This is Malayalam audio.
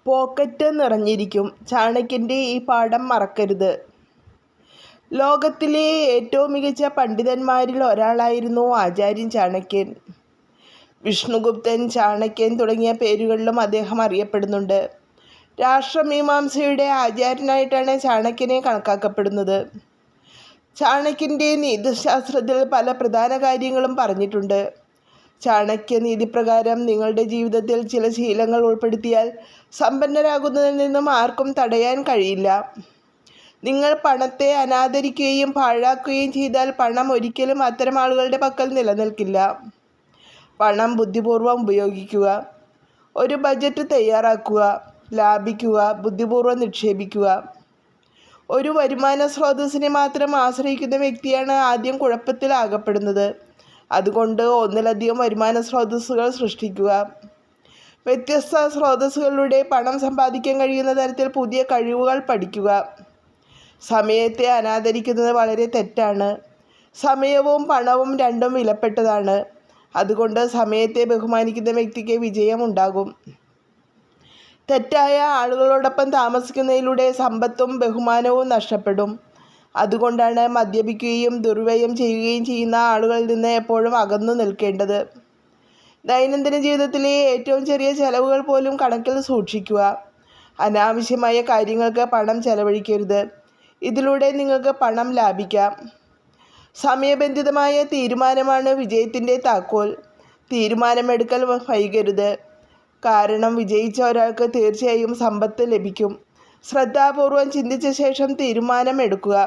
പോക്കറ്റ് നിറഞ്ഞിരിക്കും. ചാണക്യൻ്റെ ഈ പാഠം മറക്കരുത്. ലോകത്തിലെ ഏറ്റവും മികച്ച പണ്ഡിതന്മാരിൽ ഒരാളായിരുന്നു ആചാര്യൻ ചാണക്യൻ. വിഷ്ണുഗുപ്തൻ, ചാണക്യൻ തുടങ്ങിയ പേരുകളിലും അദ്ദേഹം അറിയപ്പെടുന്നുണ്ട്. രാഷ്ട്രമീമാംസയുടെ ആചാര്യനായിട്ടാണ് ചാണക്യനെ കണക്കാക്കപ്പെടുന്നത്. ചാണക്യൻ്റെ നീതിശാസ്ത്രത്തിൽ പല പ്രധാന കാര്യങ്ങളും പറഞ്ഞിട്ടുണ്ട്. ചാണക്യ നീതിപ്രകാരം നിങ്ങളുടെ ജീവിതത്തിൽ ചില ശീലങ്ങൾ ഉൾപ്പെടുത്തിയാൽ സമ്പന്നരാകുന്നതിൽ നിന്നും ആർക്കും തടയാൻ കഴിയില്ല. നിങ്ങൾ പണത്തെ അനാദരിക്കുകയും പാഴാക്കുകയും ചെയ്താൽ പണം ഒരിക്കലും അത്തരം ആളുകളുടെ പക്കൽ നിലനിൽക്കില്ല. പണം ബുദ്ധിപൂർവ്വം ഉപയോഗിക്കുക. ഒരു ബജറ്റ് തയ്യാറാക്കുക. ലാഭിക്കുക. ബുദ്ധിപൂർവ്വം നിക്ഷേപിക്കുക. ഒരു വരുമാന സ്രോതസ്സിനെ മാത്രം ആശ്രയിക്കുന്ന വ്യക്തിയാണ് ആദ്യം കുഴപ്പത്തിലാകപ്പെടുന്നത്. അതുകൊണ്ട് ഒന്നിലധികം വരുമാന സ്രോതസ്സുകൾ സൃഷ്ടിക്കുക. വ്യത്യസ്ത സ്രോതസ്സുകളിലൂടെ പണം സമ്പാദിക്കാൻ കഴിയുന്ന തരത്തിൽ പുതിയ കഴിവുകൾ പഠിക്കുക. സമയത്തെ അനാദരിക്കുന്നത് വളരെ തെറ്റാണ്. സമയവും പണവും രണ്ടും വിലപ്പെട്ടതാണ്. അതുകൊണ്ട് സമയത്തെ ബഹുമാനിക്കുന്ന വ്യക്തിക്ക് വിജയം ഉണ്ടാകും. തെറ്റായ ആളുകളോടൊപ്പം താമസിക്കുന്നതിലൂടെ സമ്പത്തും ബഹുമാനവും നഷ്ടപ്പെടും. അതുകൊണ്ടാണ് മദ്യപിക്കുകയും ദുർവ്യയം ചെയ്യുകയും ചെയ്യുന്ന ആളുകളിൽ നിന്ന് എപ്പോഴും അകന്നു നിൽക്കേണ്ടത്. ദൈനംദിന ജീവിതത്തിലെ ഏറ്റവും ചെറിയ ചെലവുകൾ പോലും കണക്കിൽ സൂക്ഷിക്കുക. അനാവശ്യമായ കാര്യങ്ങൾക്ക് പണം ചെലവഴിക്കരുത്. ഇതിലൂടെ നിങ്ങൾക്ക് പണം ലാഭിക്കാം. സമയബന്ധിതമായ തീരുമാനമാണ് വിജയത്തിൻ്റെ താക്കോൽ. തീരുമാനമെടുക്കൽ വൈകരുത്. കാരണം വിജയിച്ച ഒരാൾക്ക് തീർച്ചയായും സമ്പത്ത് ലഭിക്കും. ശ്രദ്ധാപൂർവം ചിന്തിച്ച ശേഷം തീരുമാനമെടുക്കുക.